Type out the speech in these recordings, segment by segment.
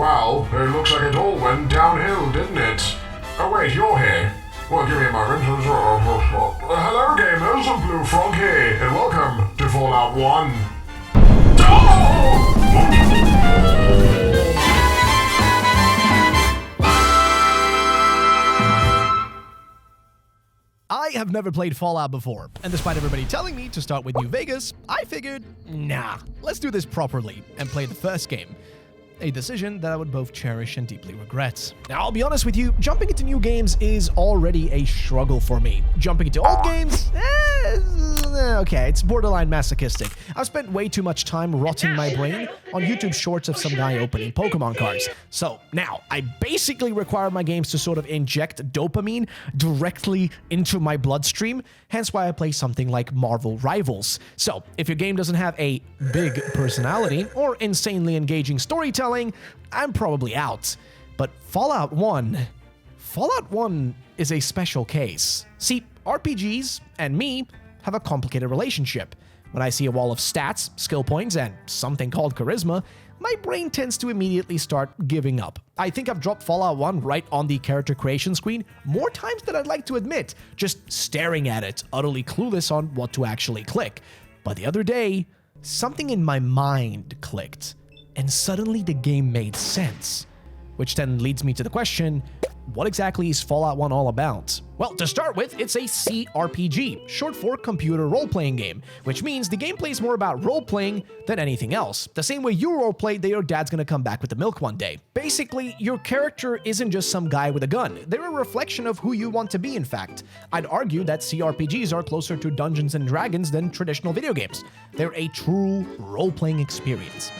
Well, it looks like it all went downhill, didn't it? Oh wait, you're here. Well, give me a moment. Hello gamers, I'm Blue Frog here, and welcome to Fallout 1. I have never played Fallout before, and despite everybody telling me to start with New Vegas, I figured, nah, let's do this properly and play the first game. A decision that I would both cherish and deeply regret. Now, I'll be honest with you, jumping into new games is already a struggle for me. Jumping into old games, okay, it's borderline masochistic. I've spent way too much time rotting my brain on YouTube shorts of some guy opening Pokemon cards. So now, I basically require my games to sort of inject dopamine directly into my bloodstream, hence why I play something like Marvel Rivals. So, if your game doesn't have a big personality or insanely engaging storytelling, I'm probably out. But Fallout 1 is a special case. See, RPGs and me have a complicated relationship. When I see a wall of stats, skill points, and something called charisma, my brain tends to immediately start giving up. I think I've dropped Fallout 1 right on the character creation screen more times than I'd like to admit, just staring at it, utterly clueless on what to actually click. But the other day, something in my mind clicked, and suddenly the game made sense. Which then leads me to the question, what exactly is Fallout 1 all about? Well, to start with, it's a CRPG, short for computer role-playing game, which means the gameplay is more about role-playing than anything else. The same way you role-play that your dad's gonna come back with the milk one day. Basically, your character isn't just some guy with a gun. They're a reflection of who you want to be, in fact. I'd argue that CRPGs are closer to Dungeons & Dragons than traditional video games. They're a true role-playing experience.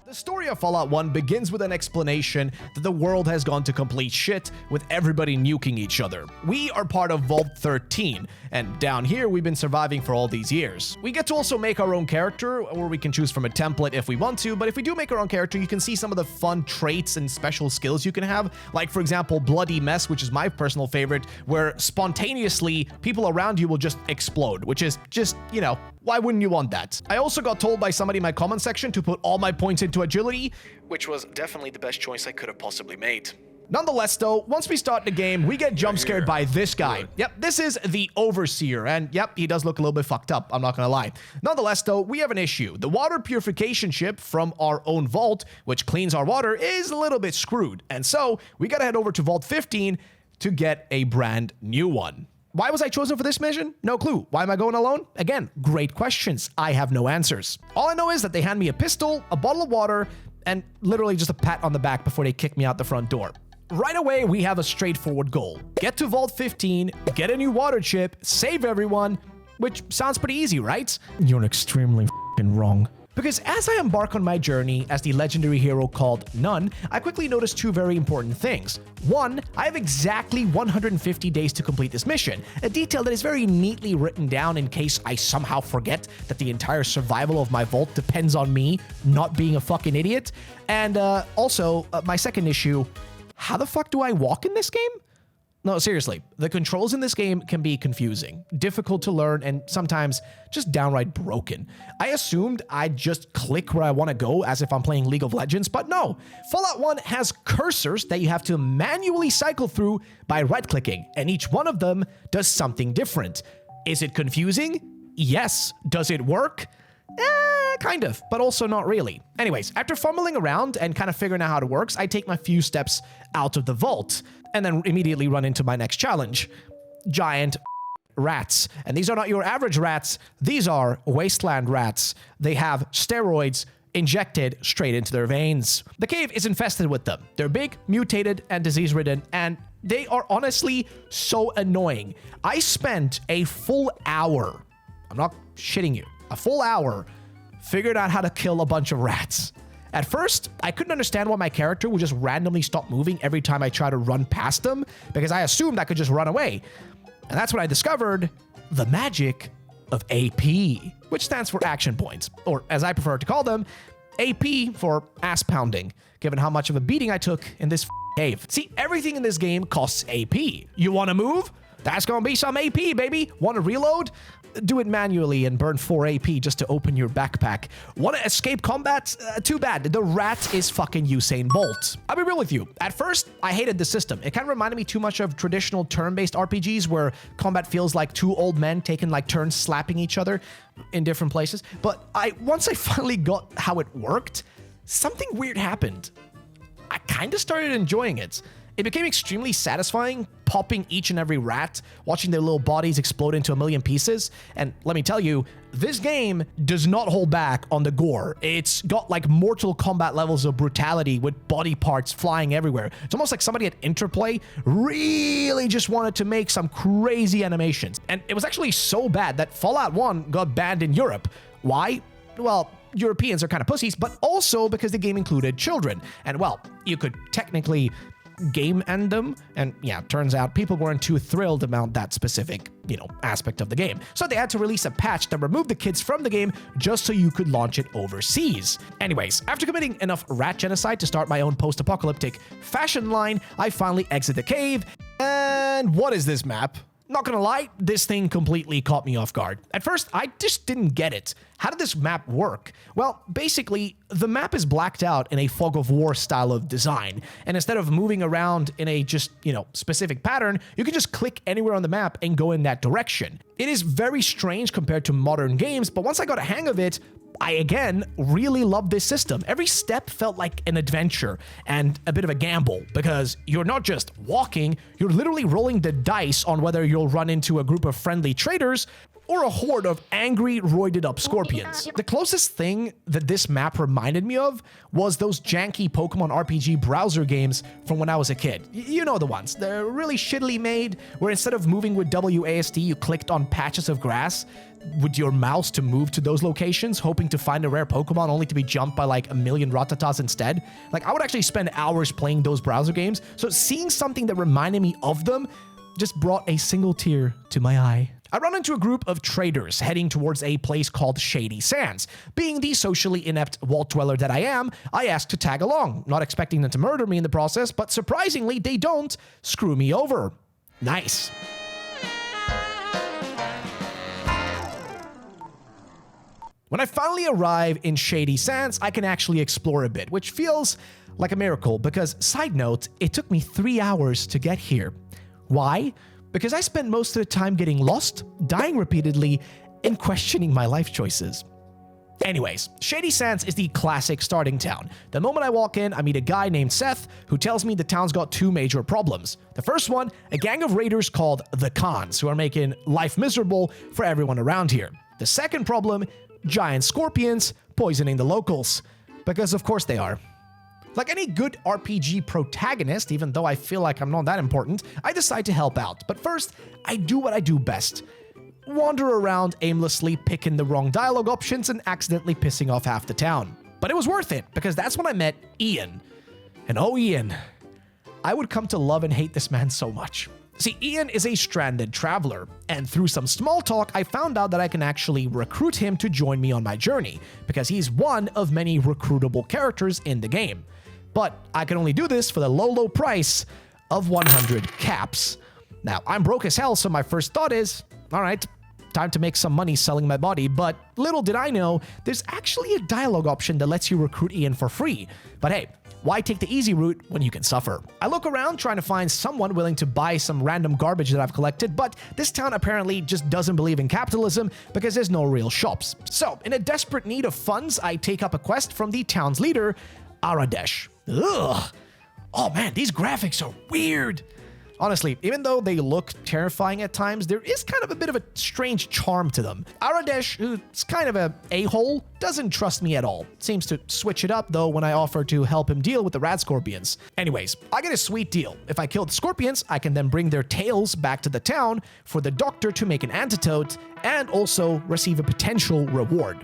The story of Fallout 1 begins with an explanation that the world has gone to complete shit with everybody nuking each other. We are part of Vault 13, and down here we've been surviving for all these years. We get to also make our own character, or we can choose from a template if we want to, but if we do make our own character, you can see some of the fun traits and special skills you can have, like for example, Bloody Mess, which is my personal favorite, where spontaneously people around you will just explode, which is just, you know, why wouldn't you want that? I also got told by somebody in my comment section to put all my points into agility, which was definitely the best choice I could have possibly made. Nonetheless though, once we start the game, we get jump scared by this guy. Yep, this is the Overseer, and yep, he does look a little bit fucked up, I'm not gonna lie. Nonetheless though, we have an issue. The water purification ship from our own vault, which cleans our water, is a little bit screwed. And so, we gotta head over to Vault 15 to get a brand new one. Why was I chosen for this mission? No clue. Why am I going alone? Again, great questions. I have no answers. All I know is that they hand me a pistol, a bottle of water, and literally just a pat on the back before they kick me out the front door. Right away, we have a straightforward goal. Get to Vault 15, get a new water chip, save everyone, which sounds pretty easy, right? You're extremely f***ing wrong. Because as I embark on my journey as the legendary hero called None, I quickly notice two very important things. One, I have exactly 150 days to complete this mission, a detail that is very neatly written down in case I somehow forget that the entire survival of my vault depends on me not being a fucking idiot. And also, my second issue, how the fuck do I walk in this game? No, seriously, the controls in this game can be confusing, difficult to learn, and sometimes just downright broken. I assumed I'd just click where I want to go as if I'm playing League of Legends, but no. Fallout 1 has cursors that you have to manually cycle through by right-clicking, and each one of them does something different. Is it confusing? Yes. Does it work? Kind of, but also not really. Anyways, after fumbling around and kind of figuring out how it works, I take my few steps out of the vault, and then immediately run into my next challenge. Giant rats. And these are not your average rats, these are wasteland rats. They have steroids injected straight into their veins. The cave is infested with them. They're big, mutated, and disease-ridden, and they are honestly so annoying. I spent a full hour, I'm not shitting you, a full hour figured out how to kill a bunch of rats. At first, I couldn't understand why my character would just randomly stop moving every time I tried to run past them, because I assumed I could just run away. And that's when I discovered the magic of AP, which stands for action points, or as I prefer to call them, AP for ass pounding, given how much of a beating I took in this cave. See, everything in this game costs AP. You want to move? That's gonna be some AP, baby. Want to reload? Do it manually and burn 4 AP just to open your backpack. Want to escape combat? Too bad. The rat is fucking Usain Bolt. I'll be real with you. At first, I hated the system. It kind of reminded me too much of traditional turn-based RPGs where combat feels like two old men taking like turns slapping each other in different places. But once I finally got how it worked, something weird happened. I kind of started enjoying it. It became extremely satisfying, popping each and every rat, watching their little bodies explode into a million pieces. And let me tell you, this game does not hold back on the gore. It's got like Mortal Kombat levels of brutality with body parts flying everywhere. It's almost like somebody at Interplay really just wanted to make some crazy animations. And it was actually so bad that Fallout 1 got banned in Europe. Why? Well, Europeans are kind of pussies, but also because the game included children. And well, you could technically game end them, and yeah, turns out people weren't too thrilled about that specific, aspect of the game. So they had to release a patch that removed the kids from the game just so you could launch it overseas. Anyways, after committing enough rat genocide to start my own post-apocalyptic fashion line, I finally exit the cave. And what is this map? Not gonna lie, this thing completely caught me off guard. At first, I just didn't get it. How did this map work? Well, basically, the map is blacked out in a fog of war style of design. And instead of moving around in a just, specific pattern, you can just click anywhere on the map and go in that direction. It is very strange compared to modern games, but once I got a hang of it, I, again, really love this system. Every step felt like an adventure and a bit of a gamble because you're not just walking, you're literally rolling the dice on whether you'll run into a group of friendly traders or a horde of angry, roided up scorpions. The closest thing that this map reminded me of was those janky Pokemon RPG browser games from when I was a kid. You know the ones. They're really shittily made, where instead of moving with WASD, you clicked on patches of grass with your mouse to move to those locations, hoping to find a rare Pokemon only to be jumped by like a million Ratatas instead. Like, I would actually spend hours playing those browser games, so seeing something that reminded me of them just brought a single tear to my eye. I run into a group of traders heading towards a place called Shady Sands. Being the socially inept vault dweller that I am, I ask to tag along, not expecting them to murder me in the process, but surprisingly, they don't screw me over. Nice. When I finally arrive in Shady Sands, I can actually explore a bit, which feels like a miracle because, side note, it took me 3 hours to get here. Why? Because I spent most of the time getting lost, dying repeatedly, and questioning my life choices. Anyways, Shady Sands is the classic starting town. The moment I walk in, I meet a guy named Seth who tells me the town's got 2 major problems. The first one, a gang of raiders called the Khans who are making life miserable for everyone around here. The second problem, giant scorpions poisoning the locals. Because of course they are. Like any good RPG protagonist, even though I feel like I'm not that important, I decide to help out. But first, I do what I do best. Wander around aimlessly, picking the wrong dialogue options and accidentally pissing off half the town. But it was worth it, because that's when I met Ian. And oh, Ian. I would come to love and hate this man so much. See, Ian is a stranded traveler, and through some small talk, I found out that I can actually recruit him to join me on my journey, because he's one of many recruitable characters in the game. But I can only do this for the low price of 100 caps. Now, I'm broke as hell, so my first thought is, all right, time to make some money selling my body, but little did I know, there's actually a dialogue option that lets you recruit Ian for free. But hey, why take the easy route when you can suffer? I look around trying to find someone willing to buy some random garbage that I've collected, but this town apparently just doesn't believe in capitalism because there's no real shops. So, in a desperate need of funds, I take up a quest from the town's leader, Aradesh. Ugh. Oh man, these graphics are weird. Honestly, even though they look terrifying at times, there is kind of a bit of a strange charm to them. Aradesh, who's kind of a a-hole, doesn't trust me at all. Seems to switch it up, though, when I offer to help him deal with the rat scorpions. Anyways, I get a sweet deal. If I kill the scorpions, I can then bring their tails back to the town for the doctor to make an antidote and also receive a potential reward.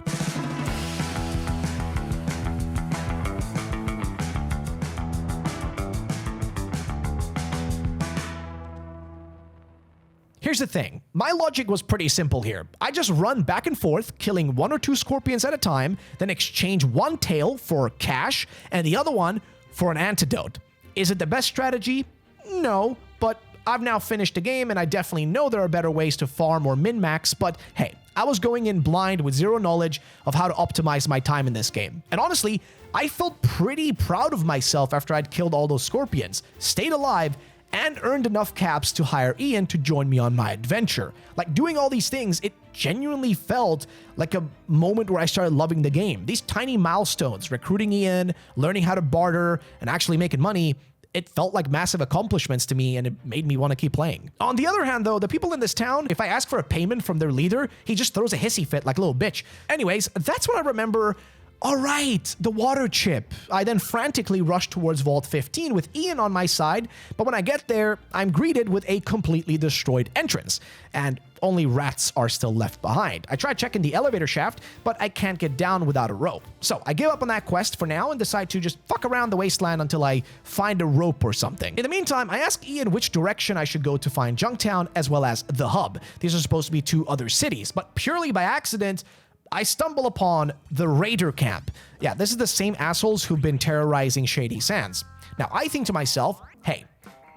Here's the thing, my logic was pretty simple here. I just run back and forth, killing 1 or 2 scorpions at a time, then exchange one tail for cash and the other one for an antidote. Is it the best strategy? No, but I've now finished the game, and I definitely know there are better ways to farm or min-max, but hey, I was going in blind with zero knowledge of how to optimize my time in this game. And honestly, I felt pretty proud of myself after I'd killed all those scorpions, stayed alive, and earned enough caps to hire Ian to join me on my adventure. Like, doing all these things, it genuinely felt like a moment where I started loving the game. These tiny milestones, recruiting Ian, learning how to barter, and actually making money, it felt like massive accomplishments to me, and it made me want to keep playing. On the other hand, though, the people in this town, if I ask for a payment from their leader, he just throws a hissy fit like a little bitch. Anyways, that's when I remember, all right, the water chip. I then frantically rush towards Vault 15 with Ian on my side, but when I get there, I'm greeted with a completely destroyed entrance, and only rats are still left behind. I try checking the elevator shaft, but I can't get down without a rope. So I give up on that quest for now and decide to just fuck around the wasteland until I find a rope or something. In the meantime, I ask Ian which direction I should go to find Junktown as well as the hub. These are supposed to be two other cities, but purely by accident, I stumble upon the Raider camp. Yeah, this is the same assholes who've been terrorizing Shady Sands. Now, I think to myself, hey,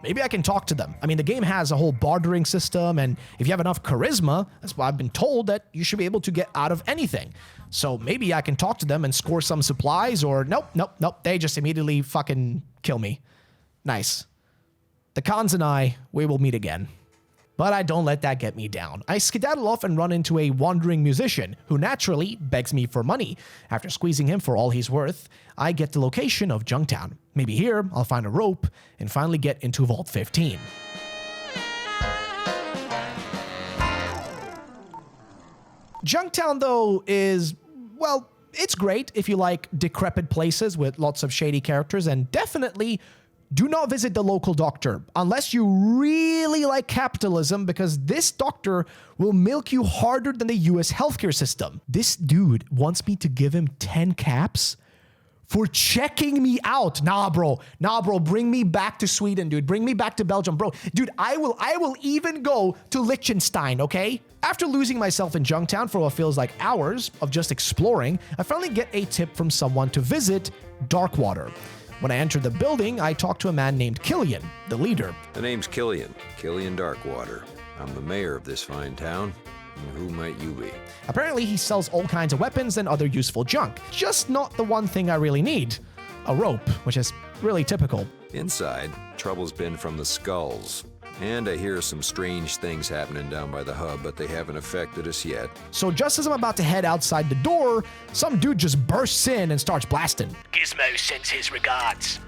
maybe I can talk to them. I mean, the game has a whole bartering system, and if you have enough charisma, that's why I've been told that you should be able to get out of anything. So maybe I can talk to them and score some supplies, or nope, they just immediately fucking kill me. Nice. The Khans and I, we will meet again. But I don't let that get me down. I skedaddle off and run into a wandering musician, who naturally begs me for money. After squeezing him for all he's worth, I get the location of Junktown. Maybe here, I'll find a rope, and finally get into Vault 15. Junktown, though, is, well, it's great if you like decrepit places with lots of shady characters, and definitely do not visit the local doctor unless you really like capitalism, because this doctor will milk you harder than the US healthcare system. This dude wants me to give him 10 caps for checking me out. Nah, bro, bring me back to Sweden, dude. Bring me back to Belgium, bro. Dude, I will even go to Liechtenstein, okay? After losing myself in Junktown for what feels like hours of just exploring, I finally get a tip from someone to visit Darkwater. When I enter the building, I talk to a man named Killian, the leader. The name's Killian Darkwater. I'm the mayor of this fine town. And who might you be? Apparently, he sells all kinds of weapons and other useful junk. Just not the one thing I really need. A rope, which is really typical. Inside, trouble's been from the skulls. And I hear some strange things happening down by the hub, but they haven't affected us yet. So just as I'm about to head outside the door, some dude just bursts in and starts blasting. Gizmo sends his regards.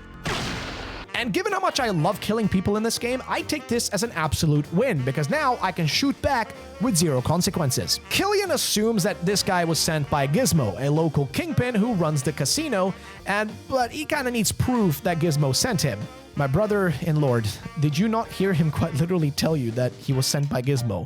And given how much I love killing people in this game, I take this as an absolute win, because now I can shoot back with zero consequences. Killian assumes that this guy was sent by Gizmo, a local kingpin who runs the casino, but he kind of needs proof that Gizmo sent him. My brother in Lord, did you not hear him quite literally tell you that he was sent by Gizmo?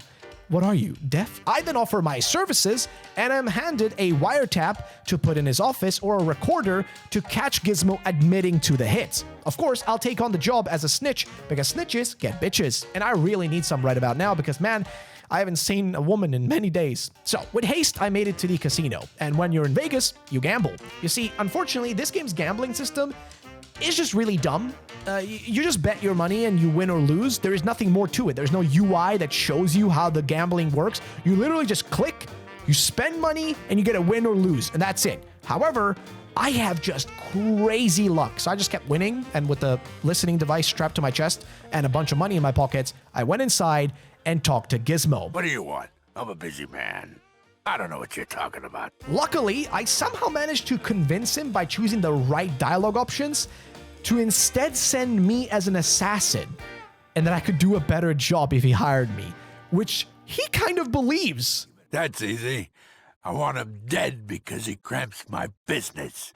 What are you, deaf? I then offer my services, and I'm handed a wiretap to put in his office, or a recorder to catch Gizmo admitting to the hits. Of course, I'll take on the job as a snitch, because snitches get bitches. And I really need some right about now, because man, I haven't seen a woman in many days. So, with haste, I made it to the casino. And when you're in Vegas, you gamble. You see, unfortunately, this game's gambling system is just really dumb. You just bet your money and you win or lose. There is nothing more to it. There's no UI that shows you how the gambling works. You literally just click, you spend money, and you get a win or lose, and that's it. However, I have just crazy luck, so I just kept winning, and with the listening device strapped to my chest and a bunch of money in my pockets, I went inside and talked to Gizmo. What do you want? I'm a busy man. I don't know what you're talking about. Luckily, I somehow managed to convince him by choosing the right dialogue options to instead send me as an assassin, and that I could do a better job if he hired me, which he kind of believes. That's easy. I want him dead because he cramps my business.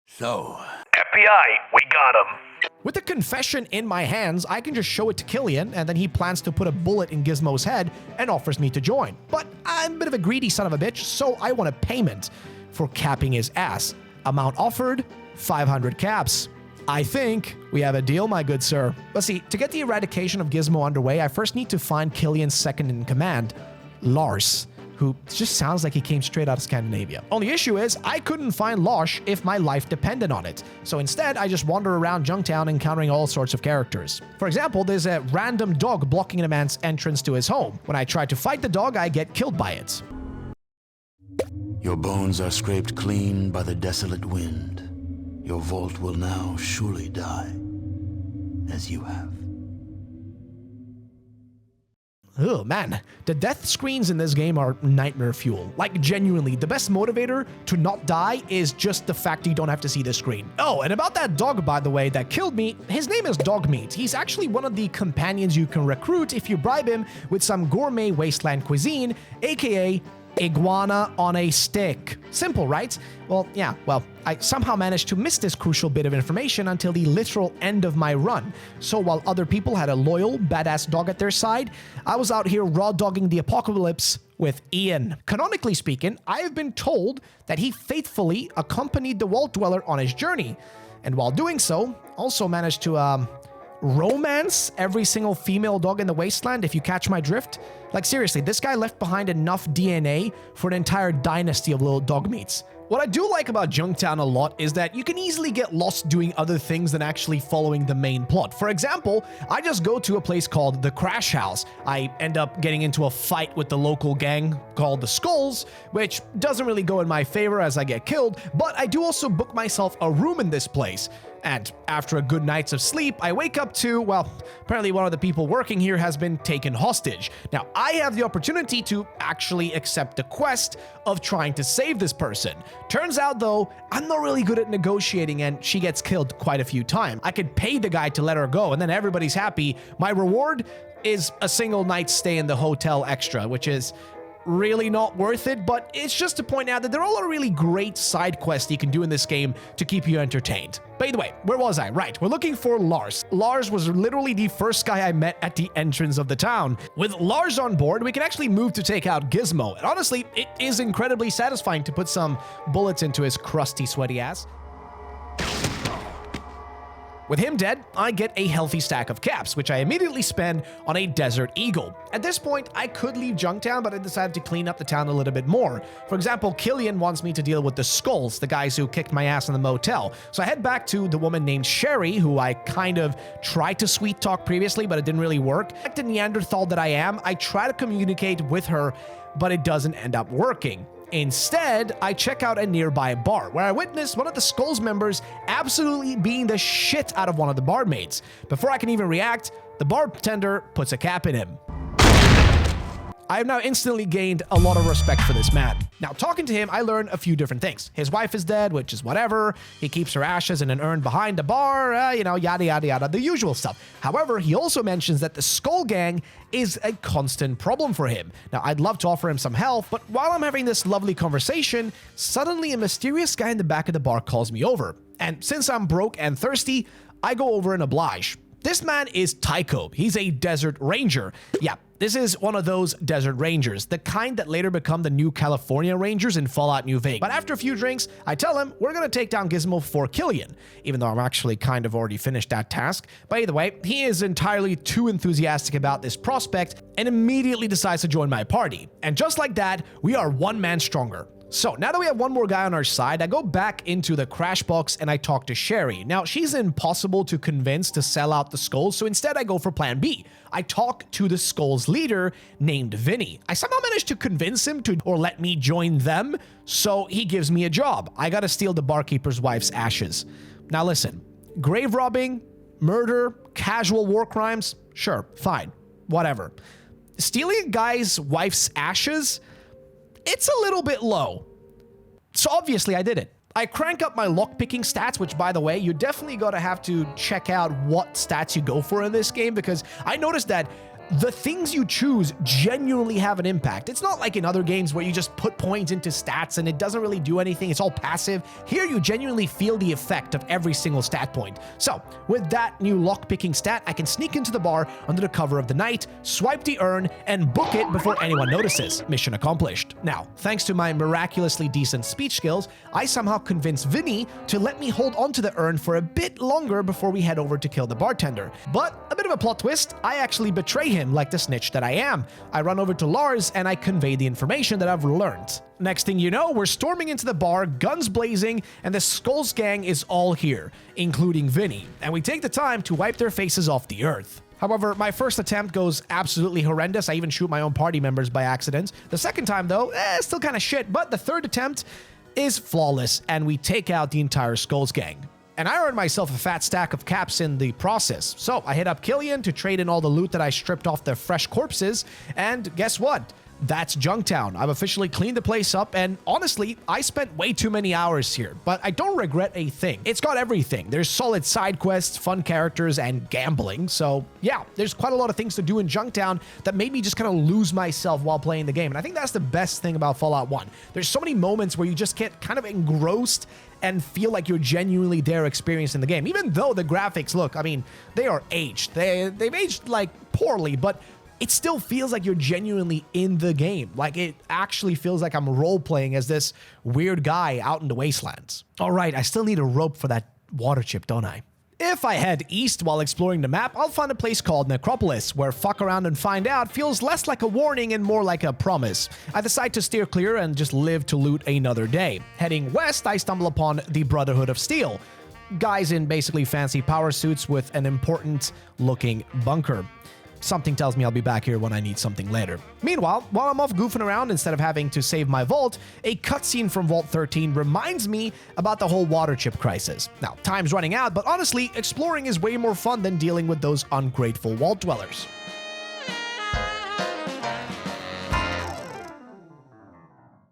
So... FBI, we got him. With the confession in my hands, I can just show it to Killian, and then he plans to put a bullet in Gizmo's head and offers me to join. But I'm a bit of a greedy son of a bitch, so I want a payment for capping his ass. Amount offered, 500 caps. I think we have a deal, my good sir. Let's see, to get the eradication of Gizmo underway, I first need to find Killian's second in command, Lars. who just sounds like he came straight out of Scandinavia. Only issue is, I couldn't find Lars if my life depended on it. So instead, I just wander around Junktown encountering all sorts of characters. For example, there's a random dog blocking a man's entrance to his home. When I try to fight the dog, I get killed by it. Your bones are scraped clean by the desolate wind. Your vault will now surely die, as you have. Oh man, the death screens in this game are nightmare fuel. Like genuinely, the best motivator to not die is just the fact you don't have to see the screen. Oh, and about that dog, by the way, that killed me, his name is Dogmeat. He's actually one of the companions you can recruit if you bribe him with some gourmet wasteland cuisine, aka iguana on a stick. Simple, right? Well, yeah, I somehow managed to miss this crucial bit of information until the literal end of my run. So while other people had a loyal, badass dog at their side, I was out here raw dogging the apocalypse with Ian. Canonically speaking, I have been told that he faithfully accompanied the Vault Dweller on his journey, and while doing so, also managed to, romance every single female dog in the wasteland, if you catch my drift. Like seriously, this guy left behind enough DNA for an entire dynasty of little dog meats. What I do like about Junktown a lot is that you can easily get lost doing other things than actually following the main plot. For example, I just go to a place called the Crash House. I end up getting into a fight with the local gang called the Skulls, which doesn't really go in my favor as I get killed, but I do also book myself a room in this place. And after a good night's of sleep, I wake up to, well, apparently one of the people working here has been taken hostage. Now, I have the opportunity to actually accept the quest of trying to save this person. Turns out, though, I'm not really good at negotiating and she gets killed quite a few times. I could pay the guy to let her go and then everybody's happy. My reward is a single night's stay in the hotel extra, which is really not worth it, but it's just to point out that there are a lot of really great side quests you can do in this game to keep you entertained. By the way, where was I? Right, we're looking for Lars. Lars was literally the first guy I met at the entrance of the town. With Lars on board, we can actually move to take out Gizmo, and honestly, it is incredibly satisfying to put some bullets into his crusty, sweaty ass. With him dead, I get a healthy stack of caps, which I immediately spend on a Desert Eagle. At this point, I could leave Junktown, but I decided to clean up the town a little bit more. For example, Killian wants me to deal with the Skulls, the guys who kicked my ass in the motel. So I head back to the woman named Sherry, who I kind of tried to sweet talk previously, but it didn't really work. Like the Neanderthal that I am, I try to communicate with her, but it doesn't end up working. Instead, I check out a nearby bar, where I witness one of the Skulls members absolutely beating the shit out of one of the barmaids. Before I can even react, the bartender puts a cap in him. I have now instantly gained a lot of respect for this man. Now, talking to him, I learned a few different things. His wife is dead, which is whatever. He keeps her ashes in an urn behind the bar, yada, yada, yada, the usual stuff. However, he also mentions that the Skull Gang is a constant problem for him. Now, I'd love to offer him some help, but while I'm having this lovely conversation, suddenly a mysterious guy in the back of the bar calls me over. And since I'm broke and thirsty, I go over and oblige. This man is Tycho. He's a desert ranger. Yeah, this is one of those desert rangers, the kind that later become the new California Rangers in Fallout New Vegas. But after a few drinks, I tell him we're gonna take down Gizmo for Killian, even though I'm actually kind of already finished that task. By the way, he is entirely too enthusiastic about this prospect and immediately decides to join my party. And just like that, we are one man stronger. So now that we have one more guy on our side, I go back into the crash box and I talk to Sherry. Now, she's impossible to convince to sell out the Skulls, so instead I go for plan B. I talk to the Skulls leader named Vinny. I somehow managed to convince him to or let me join them, so he gives me a job. I gotta steal the barkeeper's wife's ashes. Now listen, grave robbing, murder, casual war crimes, sure, fine, whatever. Stealing a guy's wife's ashes? It's a little bit low. So obviously I did it. I crank up my lockpicking stats, which by the way, you definitely gotta have to check out what stats you go for in this game, because I noticed that the things you choose genuinely have an impact. It's not like in other games where you just put points into stats and it doesn't really do anything. It's all passive. Here you genuinely feel the effect of every single stat point. So with that new lockpicking stat, I can sneak into the bar under the cover of the night, swipe the urn, and book it before anyone notices. Mission accomplished. Now, thanks to my miraculously decent speech skills, I somehow convince Vinny to let me hold onto the urn for a bit longer before we head over to kill the bartender. But a bit of a plot twist, I actually betray him him like the snitch that I am. I run over to Lars and I convey the information that I've learned. Next thing you know, we're storming into the bar, guns blazing, and the Skulls gang is all here, including Vinny, and we take the time to wipe their faces off the earth. However, my first attempt goes absolutely horrendous. I even shoot my own party members by accident. The second time, though, still kind of shit, but the third attempt is flawless, and we take out the entire Skulls gang. And I earned myself a fat stack of caps in the process. So I hit up Killian to trade in all the loot that I stripped off the fresh corpses, and guess what? That's Junktown. I've officially cleaned the place up, and honestly, I spent way too many hours here, but I don't regret a thing. It's got everything. There's solid side quests, fun characters, and gambling, so yeah, there's quite a lot of things to do in Junktown that made me just kind of lose myself while playing the game, and I think that's the best thing about Fallout 1. There's so many moments where you just get kind of engrossed and feel like you're genuinely there experiencing the game, even though the graphics, look, I mean, they are aged. They've aged, like, poorly, but it still feels like you're genuinely in the game. Like, it actually feels like I'm role-playing as this weird guy out in the wastelands. All right, I still need a rope for that water chip, don't I? If I head east while exploring the map, I'll find a place called Necropolis, where fuck around and find out feels less like a warning and more like a promise. I decide to steer clear and just live to loot another day. Heading west, I stumble upon the Brotherhood of Steel. Guys in basically fancy power suits with an important-looking bunker. Something tells me I'll be back here when I need something later. Meanwhile, while I'm off goofing around instead of having to save my vault, a cutscene from Vault 13 reminds me about the whole water chip crisis. Now, time's running out, but honestly, exploring is way more fun than dealing with those ungrateful vault dwellers.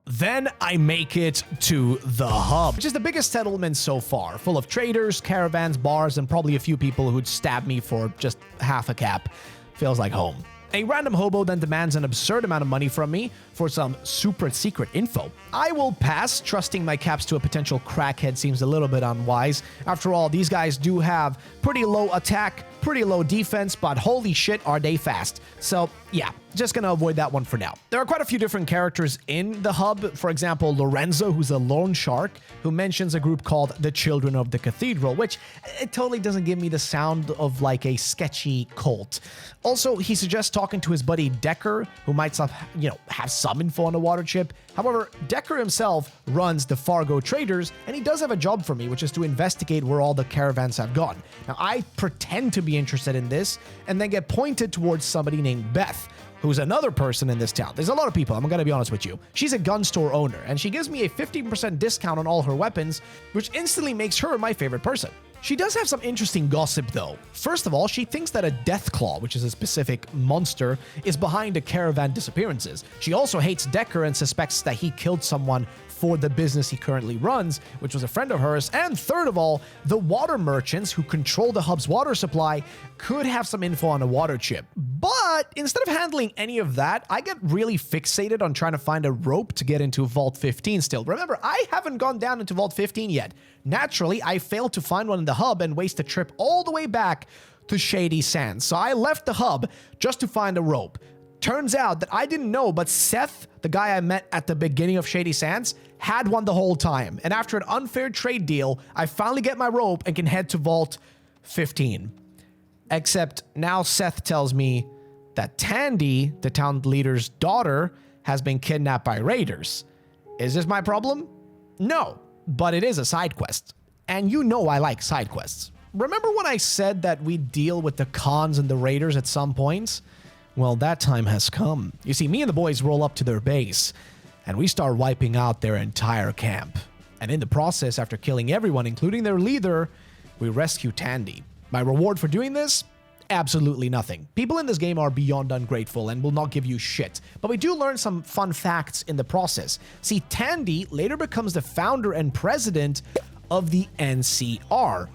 Then I make it to the hub, which is the biggest settlement so far, full of traders, caravans, bars, and probably a few people who'd stab me for just half a cap. Feels like home. A random hobo then demands an absurd amount of money from me for some super secret info. I will pass, trusting my caps to a potential crackhead seems a little bit unwise. After all, these guys do have pretty low attack, pretty low defense, but holy shit are they fast. So yeah, just gonna avoid that one for now. There are quite a few different characters in the hub. For example, Lorenzo, who's a loan shark, who mentions a group called the Children of the Cathedral, which it totally doesn't give me the sound of like a sketchy cult. Also, he suggests talking to his buddy Decker, who might have some info on the water chip. However, Decker himself runs the Fargo Traders, and he does have a job for me, which is to investigate where all the caravans have gone. Now, I pretend to be interested in this, and then get pointed towards somebody named Beth, who's another person in this town. There's a lot of people, I'm gonna be honest with you. She's a gun store owner, and she gives me a 15% discount on all her weapons, which instantly makes her my favorite person. She does have some interesting gossip, though. First of all, she thinks that a Deathclaw, which is a specific monster, is behind the caravan disappearances. She also hates Decker and suspects that he killed someone for the business he currently runs, which was a friend of hers. And third of all, the water merchants who control the hub's water supply could have some info on a water chip. But instead of handling any of that, I get really fixated on trying to find a rope to get into Vault 15 still. Remember, I haven't gone down into Vault 15 yet. Naturally, I failed to find one in the hub and waste a trip all the way back to Shady Sands. So I left the hub just to find a rope. Turns out that I didn't know, but Seth, the guy I met at the beginning of Shady Sands, had one the whole time. And after an unfair trade deal, I finally get my rope and can head to Vault 15. Except now Seth tells me that Tandy, the town leader's daughter, has been kidnapped by raiders. Is this my problem? No, but it is a side quest. And you know I like side quests. Remember when I said that we'd deal with the cons and the raiders at some points? Well, that time has come. You see, me and the boys roll up to their base, and we start wiping out their entire camp. And in the process, after killing everyone, including their leader, we rescue Tandy. My reward for doing this? Absolutely nothing. People in this game are beyond ungrateful and will not give you shit. But we do learn some fun facts in the process. See, Tandy later becomes the founder and president of the NCR.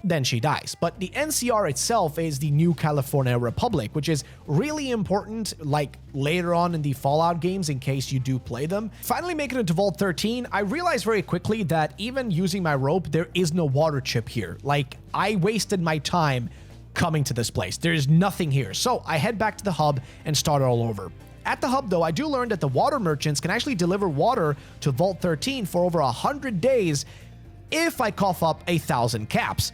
Then she dies. But the NCR itself is the New California Republic, which is really important, like later on in the Fallout games in case you do play them. Finally making it to Vault 13, I realized very quickly that even using my rope, there is no water chip here. Like, I wasted my time coming to this place. There's nothing here. So I head back to the hub and start all over. At the hub, though, I do learn that the water merchants can actually deliver water to Vault 13 for over 100 days if I cough up 1,000 caps.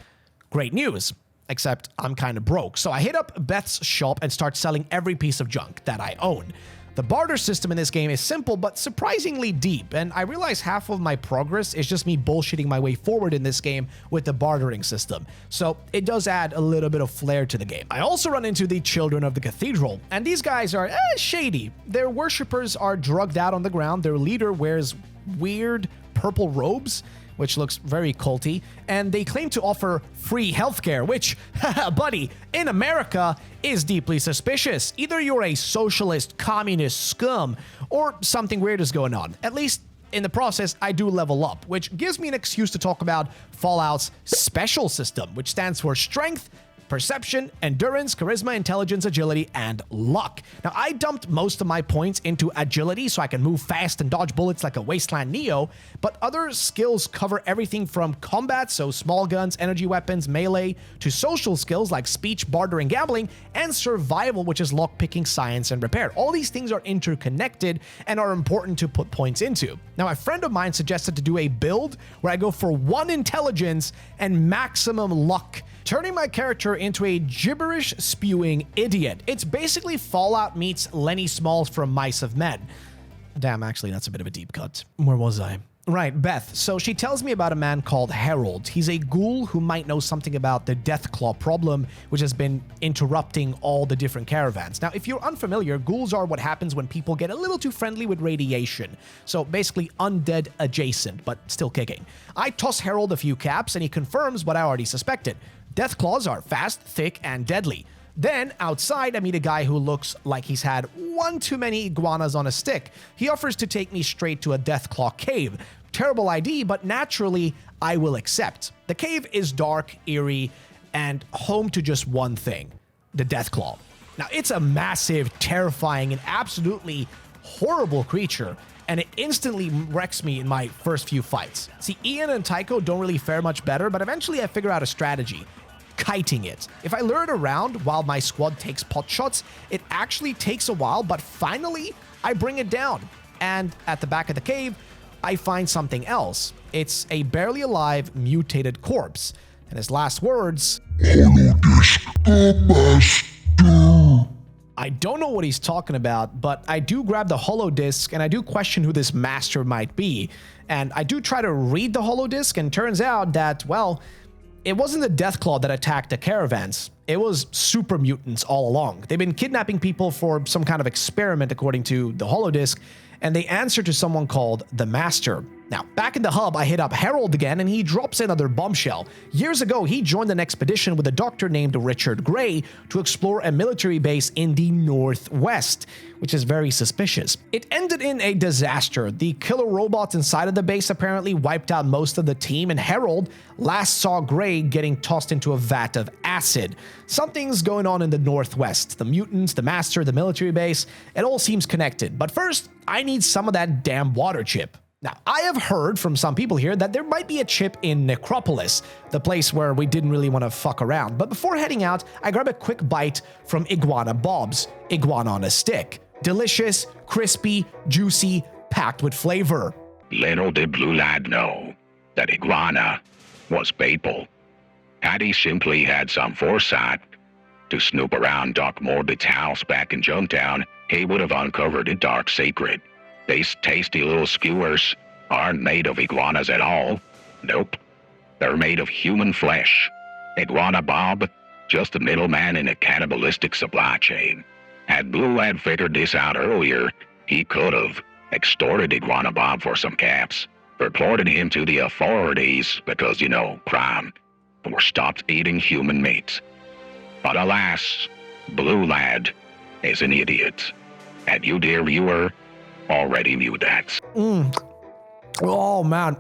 Great news. except I'm kind of broke. So I hit up Beth's shop and start selling every piece of junk that I own. The barter system in this game is simple but surprisingly deep, and I realize half of my progress is just me bullshitting my way forward in this game with the bartering system, so it does add a little bit of flair to the game. I also run into the Children of the Cathedral, and these guys are shady. Their worshippers are drugged out on the ground, their leader wears weird purple robes, which looks very culty, and they claim to offer free healthcare, which, haha, buddy, in America is deeply suspicious. Either you're a socialist, communist scum, or something weird is going on. At least in the process, I do level up, which gives me an excuse to talk about Fallout's special system, which stands for Strength, Perception, Endurance, Charisma, Intelligence, Agility, and Luck. Now, I dumped most of my points into Agility so I can move fast and dodge bullets like a Wasteland Neo, but other skills cover everything from combat, so small guns, energy weapons, melee, to social skills like speech, bartering, gambling, and survival, which is lockpicking, science, and repair. All these things are interconnected and are important to put points into. Now, a friend of mine suggested to do a build where I go for 1 intelligence and maximum luck, turning my character into a gibberish spewing idiot. It's basically Fallout meets Lenny Smalls from Mice of Men. Damn, actually, that's a bit of a deep cut. Where was I? Right, Beth. So she tells me about a man called Harold. He's a ghoul who might know something about the Deathclaw problem, which has been interrupting all the different caravans. Now, if you're unfamiliar, ghouls are what happens when people get a little too friendly with radiation. So basically undead adjacent, but still kicking. I toss Harold a few caps and he confirms what I already suspected. Deathclaws are fast, thick, and deadly. Then, outside, I meet a guy who looks like he's had one too many iguanas on a stick. He offers to take me straight to a Deathclaw cave. Terrible ID, but naturally, I will accept. The cave is dark, eerie, and home to just one thing, the Deathclaw. Now, it's a massive, terrifying, and absolutely horrible creature, and it instantly wrecks me in my first few fights. See, Ian and Tycho don't really fare much better, but eventually I figure out a strategy. Kiting it. If I lure it around while my squad takes pot shots, it actually takes a while, but finally I bring it down. And at the back of the cave, I find something else. It's a barely alive, mutated corpse. And his last words, I don't know what he's talking about, but I do grab the holodisc and I do question who this master might be. And I do try to read the holodisc, and turns out that, well, it wasn't the Deathclaw that attacked the caravans. It was super mutants all along. They've been kidnapping people for some kind of experiment, according to the holodisc, and they answer to someone called the Master. Now, back in the hub, I hit up Harold again, and he drops another bombshell. Years ago, he joined an expedition with a doctor named Richard Gray to explore a military base in the Northwest, which is very suspicious. It ended in a disaster. The killer robots inside of the base apparently wiped out most of the team, and Harold last saw Gray getting tossed into a vat of acid. Something's going on in the Northwest. The mutants, the Master, the military base, it all seems connected. But first, I need some of that damn water chip. Now, I have heard from some people here that there might be a chip in Necropolis, the place where we didn't really want to fuck around. But before heading out, I grab a quick bite from Iguana Bob's, iguana on a stick. Delicious, crispy, juicy, packed with flavor. Little did Blue Lad know that Iguana was people. Had he simply had some foresight to snoop around Doc Morbid's house back in Junktown, he would have uncovered a dark secret. These tasty little skewers aren't made of iguanas at all. Nope. They're made of human flesh. Iguana Bob, just a middleman in a cannibalistic supply chain. Had Blue Lad figured this out earlier, he could have extorted Iguana Bob for some caps, reported him to the authorities because, you know, crime, or stopped eating human meat. But alas, Blue Lad is an idiot. And you, dear viewer, already knew that. Oh, man.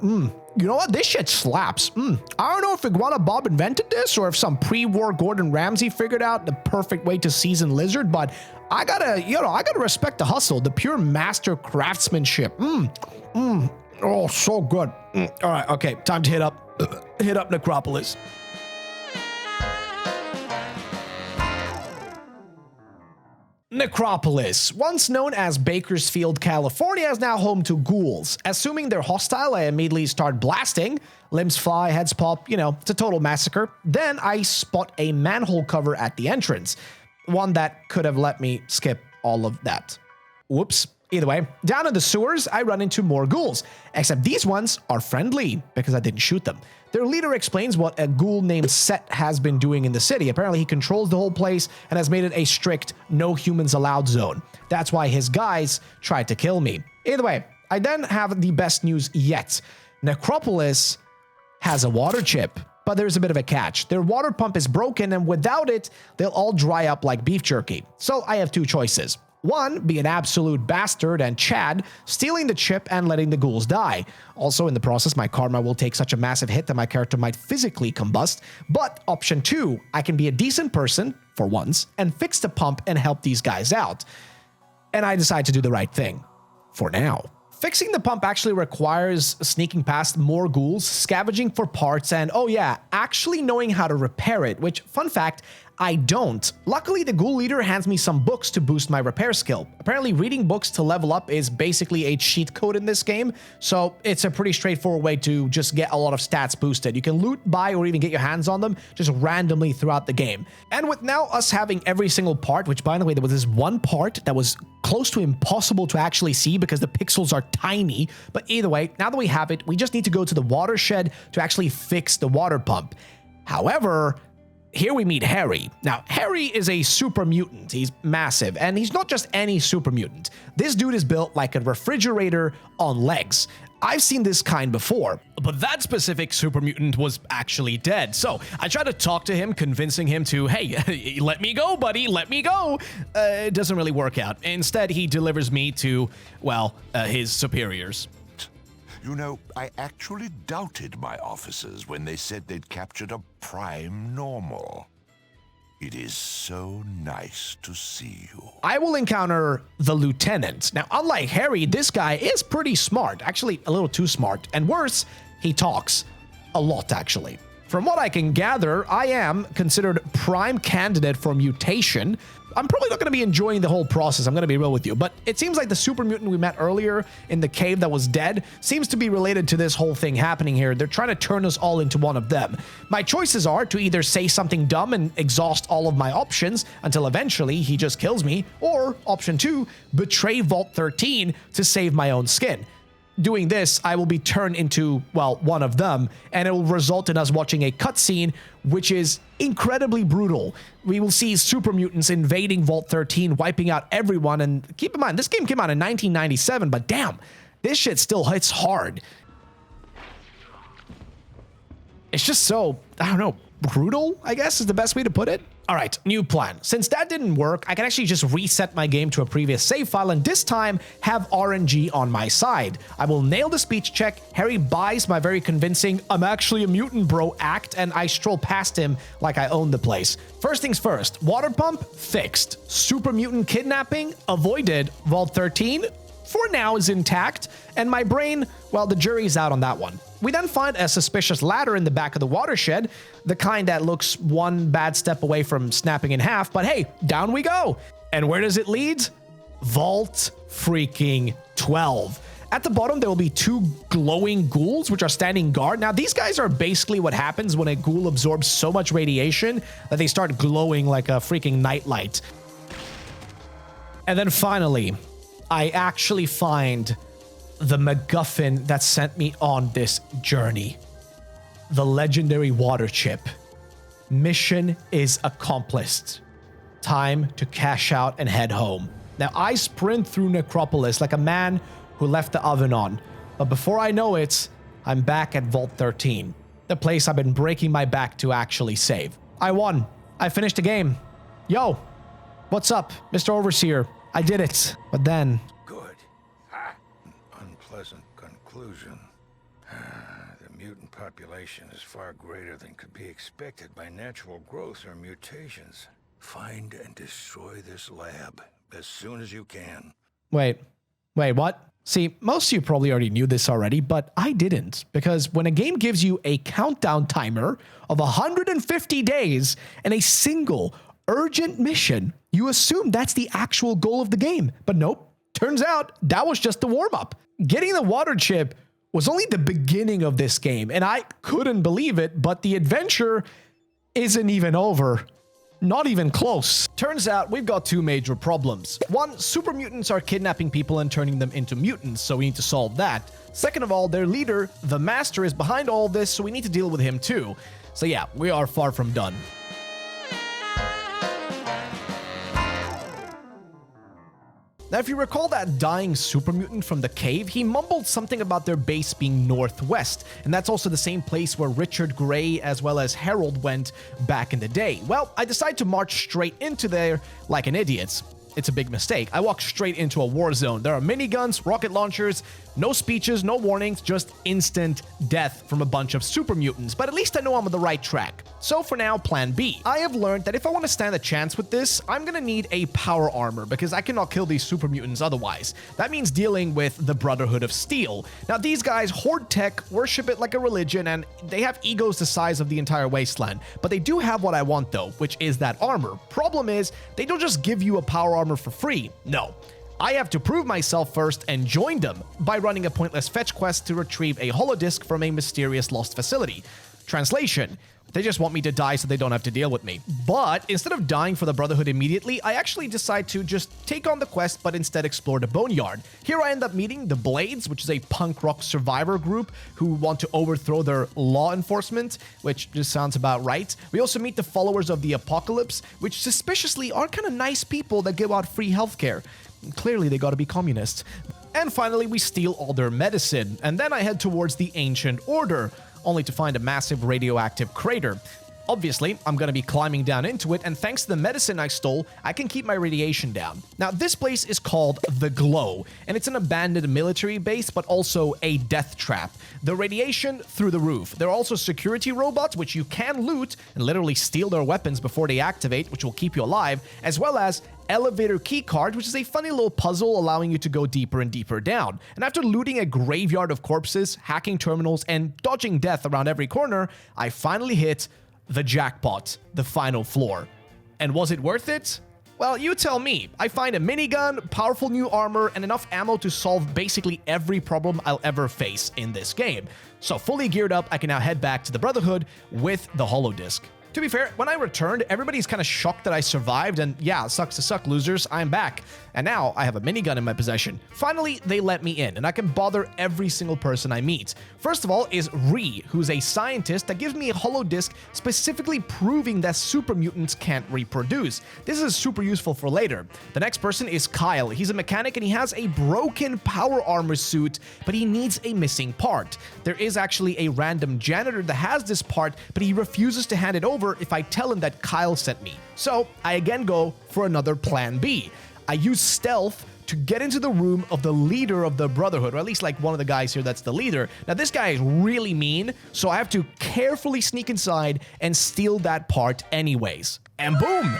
You know what? This shit slaps. I don't know if Iguana Bob invented this or if some pre-war Gordon Ramsay figured out the perfect way to season lizard, but I gotta respect the hustle, the pure master craftsmanship. Oh, so good. All right, okay, time to hit up Necropolis. Necropolis, once known as Bakersfield, California, is now home to ghouls. Assuming they're hostile, I immediately start blasting. Limbs fly, heads pop, it's a total massacre. Then I spot a manhole cover at the entrance. One that could have let me skip all of that. Whoops. Either way, down in the sewers, I run into more ghouls, except these ones are friendly because I didn't shoot them. Their leader explains what a ghoul named Set has been doing in the city. Apparently, he controls the whole place and has made it a strict no humans allowed zone. That's why his guys tried to kill me. Either way, I then have the best news yet. Necropolis has a water chip, but there's a bit of a catch. Their water pump is broken, and without it, they'll all dry up like beef jerky. So I have two choices. One, be an absolute bastard and Chad, stealing the chip and letting the ghouls die. Also, in the process, my karma will take such a massive hit that my character might physically combust. But option two, I can be a decent person, for once, and fix the pump and help these guys out. And I decide to do the right thing. For now. Fixing the pump actually requires sneaking past more ghouls, scavenging for parts, and oh yeah, actually knowing how to repair it, which, fun fact, I don't. Luckily, the ghoul leader hands me some books to boost my repair skill. Apparently, reading books to level up is basically a cheat code in this game, so it's a pretty straightforward way to just get a lot of stats boosted. You can loot, buy, or even get your hands on them just randomly throughout the game. And with now us having every single part, which by the way, there was this one part that was close to impossible to actually see because the pixels are tiny, but either way, now that we have it, we just need to go to the watershed to actually fix the water pump. However, here we meet Harry. Now, Harry is a super mutant. He's massive, and he's not just any super mutant. This dude is built like a refrigerator on legs. I've seen this kind before, but that specific super mutant was actually dead. So I tried to talk to him, convincing him to, hey, let me go, buddy, let me go. It doesn't really work out. Instead, he delivers me to, well, his superiors. You know, I actually doubted my officers when they said they'd captured a prime normal. It is so nice to see you. I will encounter the lieutenant. Now, unlike Harry, this guy is pretty smart. Actually, a little too smart. And worse, he talks. A lot, actually. From what I can gather, I am considered prime candidate for mutation. I'm probably not going to be enjoying the whole process, I'm going to be real with you, but it seems like the super mutant we met earlier in the cave that was dead seems to be related to this whole thing happening here. They're trying to turn us all into one of them. My choices are to either say something dumb and exhaust all of my options until eventually he just kills me, or option two, betray Vault 13 to save my own skin. Doing this, I will be turned into, well, one of them, and it will result in us watching a cutscene, which is incredibly brutal. We will see super mutants invading Vault 13, wiping out everyone, and keep in mind, this game came out in 1997, but damn, this shit still hits hard. It's just so, I don't know, brutal, I guess is the best way to put it. All right, new plan. Since that didn't work, I can actually just reset my game to a previous save file and this time have RNG on my side. I will nail the speech check, Harry buys my very convincing "I'm actually a mutant bro" act, and I stroll past him like I own the place. First things first, water pump fixed. Super mutant kidnapping avoided. Vault 13 for now is intact, and my brain, well, the jury's out on that one. We then find a suspicious ladder in the back of the watershed, the kind that looks one bad step away from snapping in half, but hey, down we go. And where does it lead? Vault freaking 12. At the bottom, there will be two glowing ghouls, which are standing guard. Now, these guys are basically what happens when a ghoul absorbs so much radiation that they start glowing like a freaking nightlight. And then finally, I actually find the MacGuffin that sent me on this journey. The legendary water chip. Mission is accomplished. Time to cash out and head home. Now, I sprint through Necropolis like a man who left the oven on. But before I know it, I'm back at Vault 13. The place I've been breaking my back to actually save. I won. I finished the game. Yo, what's up, Mr. Overseer? I did it. But then... Good. Unpleasant conclusion. The mutant population is far greater than could be expected by natural growth or mutations. Find and destroy this lab as soon as you can. Wait, what? See, most of you probably already knew this already, but I didn't, because when a game gives you a countdown timer of 150 days and a single urgent mission. You assume that's the actual goal of the game, but nope. Turns out that was just the warm-up. Getting the water chip was only the beginning of this game, and I couldn't believe it, but the adventure isn't even over. Not even close. Turns out we've got two major problems. One, super mutants are kidnapping people and turning them into mutants, so we need to solve that. Second of all, their leader, the Master, is behind all this, so we need to deal with him too. So yeah, we are far from done. Now, if you recall that dying super mutant from the cave, he mumbled something about their base being northwest, and that's also the same place where Richard Gray as well as Harold went back in the day. Well, I decided to march straight into there like an idiot. It's a big mistake. I walked straight into a war zone. There are miniguns, rocket launchers, no speeches, no warnings, just instant death from a bunch of super mutants, but at least I know I'm on the right track. So for now, plan B. I have learned that if I want to stand a chance with this, I'm gonna need a power armor because I cannot kill these super mutants otherwise. That means dealing with the Brotherhood of Steel. Now these guys hoard tech, worship it like a religion, and they have egos the size of the entire wasteland. But they do have what I want though, which is that armor. Problem is, they don't just give you a power armor for free. No. I have to prove myself first and join them by running a pointless fetch quest to retrieve a holodisc from a mysterious lost facility. Translation: they just want me to die so they don't have to deal with me. But instead of dying for the Brotherhood immediately, I actually decide to just take on the quest but instead explore the Boneyard. Here I end up meeting the Blades, which is a punk rock survivor group who want to overthrow their law enforcement, which just sounds about right. We also meet the followers of the Apocalypse, which suspiciously are kind of nice people that give out free healthcare. Clearly they gotta be communists. And finally we steal all their medicine, and then I head towards the Ancient Order, only to find a massive radioactive crater. Obviously, I'm gonna be climbing down into it, and thanks to the medicine I stole, I can keep my radiation down. Now, this place is called The Glow, and it's an abandoned military base, but also a death trap. The radiation through the roof. There are also security robots, which you can loot and literally steal their weapons before they activate, which will keep you alive, as well as elevator keycard, which is a funny little puzzle allowing you to go deeper and deeper down. And after looting a graveyard of corpses, hacking terminals, and dodging death around every corner, I finally hit the jackpot, the final floor. And was it worth it? Well, you tell me. I find a minigun, powerful new armor, and enough ammo to solve basically every problem I'll ever face in this game. So fully geared up, I can now head back to the Brotherhood with the holodisc. To be fair, when I returned, everybody's kind of shocked that I survived, and yeah, sucks to suck, losers, I'm back. And now I have a minigun in my possession. Finally, they let me in, and I can bother every single person I meet. First of all is Ree, who's a scientist that gives me a holodisc specifically proving that super mutants can't reproduce. This is super useful for later. The next person is Kyle. He's a mechanic and he has a broken power armor suit, but he needs a missing part. There is actually a random janitor that has this part, but he refuses to hand it over if I tell him that Kyle sent me. So I again go for another plan B. I use stealth to get into the room of the leader of the Brotherhood, or at least like one of the guys here that's the leader. Now this guy is really mean, so I have to carefully sneak inside and steal that part anyways. And boom!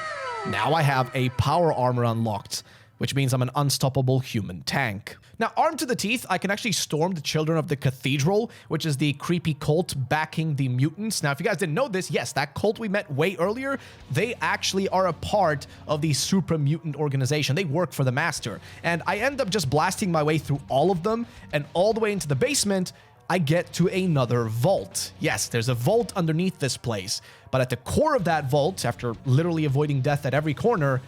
Now I have a power armor unlocked, which means I'm an unstoppable human tank. Now, armed to the teeth, I can actually storm the Children of the Cathedral, which is the creepy cult backing the mutants. Now, if you guys didn't know this, yes, that cult we met way earlier, they actually are a part of the Super Mutant organization. They work for the Master. And I end up just blasting my way through all of them, and all the way into the basement, I get to another vault. Yes, there's a vault underneath this place. But at the core of that vault, after literally avoiding death at every corner,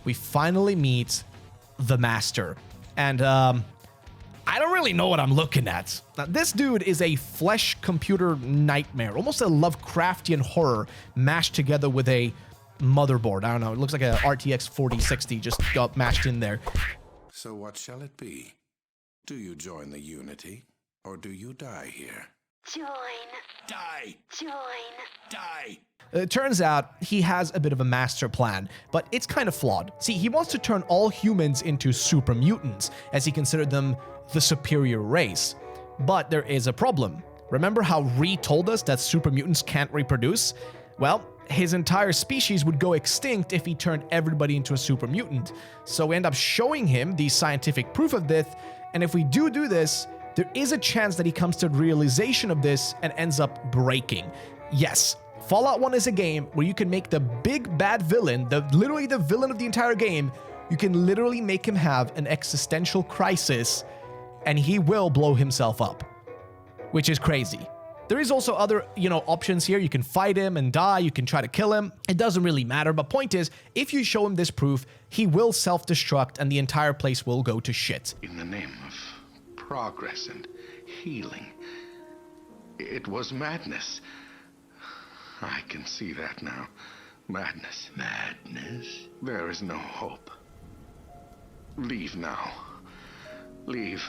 we finally meet the Master. And, I don't really know what I'm looking at. Now, this dude is a flesh computer nightmare, almost a Lovecraftian horror mashed together with a motherboard. I don't know, it looks like a RTX 4060 just got mashed in there. So what shall it be? Do you join the Unity, or do you die here? Join. Die! Join. Die! It turns out he has a bit of a master plan, but it's kind of flawed. See, he wants to turn all humans into super mutants, as he considered them the superior race. But there is a problem. Remember how Ree told us that super mutants can't reproduce? Well, his entire species would go extinct if he turned everybody into a super mutant. So we end up showing him the scientific proof of this, and if we do this, there is a chance that he comes to the realization of this and ends up breaking. Yes, Fallout 1 is a game where you can make the big bad villain, literally the villain of the entire game, you can literally make him have an existential crisis and he will blow himself up, which is crazy. There is also other, options here. You can fight him and die. You can try to kill him. It doesn't really matter. But point is, if you show him this proof, he will self-destruct and the entire place will go to shit. In the name of progress and healing, it was madness. I can see that now. Madness. Madness? There is no hope. Leave now. Leave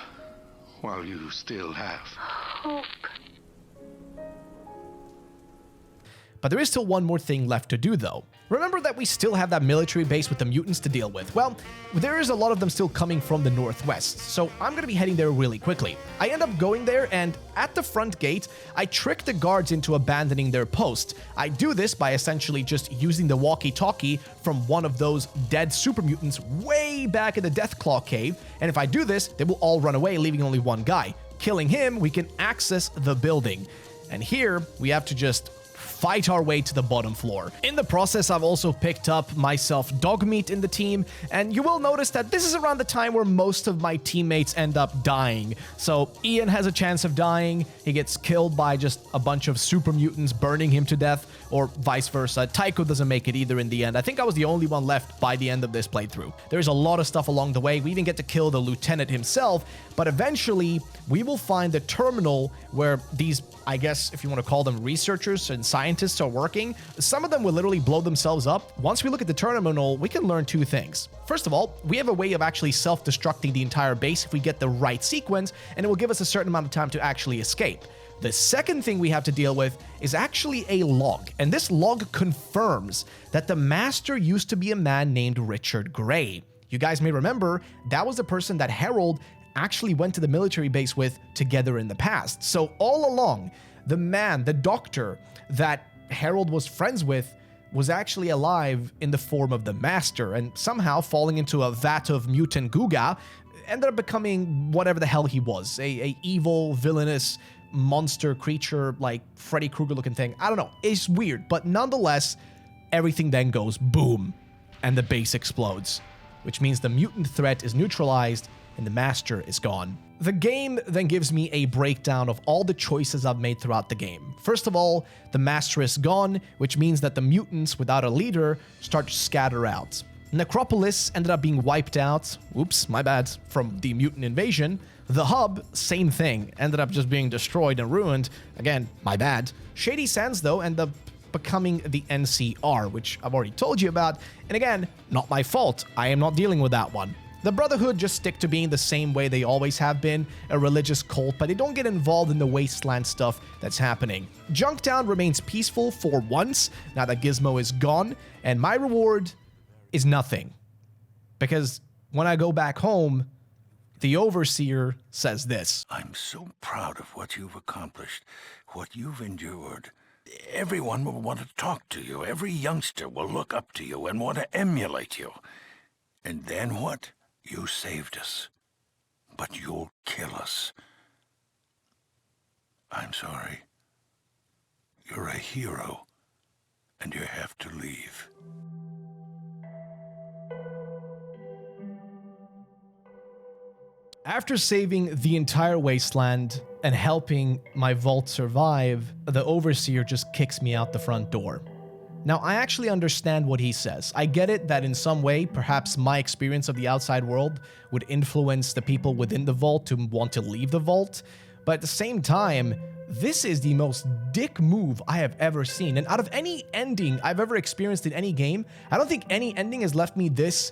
while you still have hope. But there is still one more thing left to do, though. Remember that we still have that military base with the mutants to deal with. Well, there is a lot of them still coming from the northwest, so I'm going to be heading there really quickly. I end up going there, and at the front gate, I trick the guards into abandoning their post. I do this by essentially just using the walkie-talkie from one of those dead super mutants way back in the Deathclaw cave, and if I do this, they will all run away, leaving only one guy. Killing him, we can access the building. And here, we have to just fight our way to the bottom floor. In the process, I've also picked up myself dog meat in the team, and you will notice that this is around the time where most of my teammates end up dying. So Ian has a chance of dying. He gets killed by just a bunch of super mutants burning him to death, or vice versa. Tycho doesn't make it either in the end. I think I was the only one left by the end of this playthrough. There's a lot of stuff along the way. We even get to kill the lieutenant himself, but eventually we will find the terminal where these, I guess if you want to call them researchers and scientists, are working. Some of them will literally blow themselves up. Once we look at the terminal, we can learn two things. First of all, we have a way of actually self-destructing the entire base if we get the right sequence, and it will give us a certain amount of time to actually escape. The second thing we have to deal with is actually a log, and this log confirms that the Master used to be a man named Richard Gray. You guys may remember, that was the person that Harold actually went to the military base with together in the past. So all along, the man, the doctor that Harold was friends with, was actually alive in the form of the Master, and somehow falling into a vat of mutant Guga, ended up becoming whatever the hell he was, a evil, villainous monster creature, like Freddy Krueger looking thing. I don't know, it's weird, but nonetheless, everything then goes boom, and the base explodes, which means the mutant threat is neutralized and the Master is gone. The game then gives me a breakdown of all the choices I've made throughout the game. First of all, the Master is gone, which means that the mutants without a leader start to scatter out. Necropolis ended up being wiped out, oops, my bad, from the mutant invasion. The hub, same thing, ended up just being destroyed and ruined, again, my bad. Shady Sands, though, ended up becoming the NCR, which I've already told you about, and again, not my fault, I am not dealing with that one. The Brotherhood just stick to being the same way they always have been, a religious cult, but they don't get involved in the wasteland stuff that's happening. Junktown remains peaceful for once, now that Gizmo is gone, and my reward is nothing. Because when I go back home, the Overseer says this. I'm so proud of what you've accomplished, what you've endured. Everyone will want to talk to you. Every youngster will look up to you and want to emulate you. And then what? You saved us, but you'll kill us. I'm sorry. You're a hero, and you have to leave. After saving the entire wasteland and helping my vault survive, the Overseer just kicks me out the front door. Now, I actually understand what he says. I get it that in some way, perhaps my experience of the outside world would influence the people within the vault to want to leave the vault, but at the same time, this is the most dick move I have ever seen. And out of any ending I've ever experienced in any game, I don't think any ending has left me this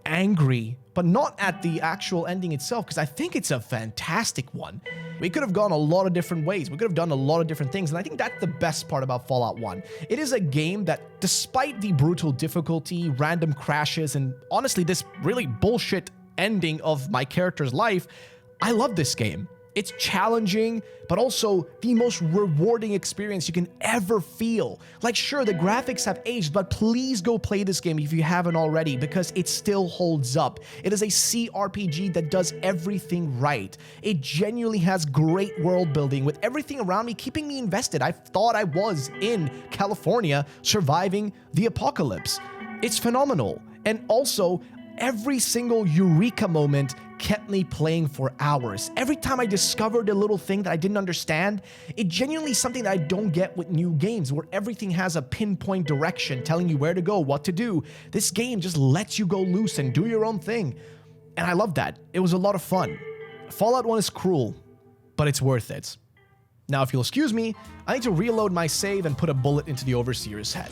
angry, but not at the actual ending itself, because I think it's a fantastic one. We could have gone a lot of different ways. We could have done a lot of different things, and I think that's the best part about Fallout 1. It is a game that, despite the brutal difficulty, random crashes, and honestly this really bullshit ending of my character's life, I love this game. It's challenging, but also the most rewarding experience you can ever feel. Like, sure, the graphics have aged, but please go play this game if you haven't already, because it still holds up. It is a CRPG that does everything right. It genuinely has great world building, with everything around me keeping me invested. I thought I was in California surviving the apocalypse. It's phenomenal. And also, every single eureka moment kept me playing for hours. Every time I discovered a little thing that I didn't understand, it genuinely is something that I don't get with new games, where everything has a pinpoint direction telling you where to go, what to do. This game just lets you go loose and do your own thing. And I love that. It was a lot of fun. Fallout 1 is cruel, but it's worth it. Now, if you'll excuse me, I need to reload my save and put a bullet into the Overseer's head.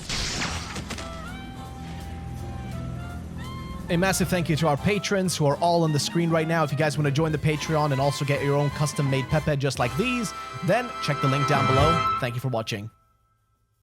A massive thank you to our patrons who are all on the screen right now. If you guys want to join the Patreon and also get your own custom-made Pepe just like these, then check the link down below. Thank you for watching.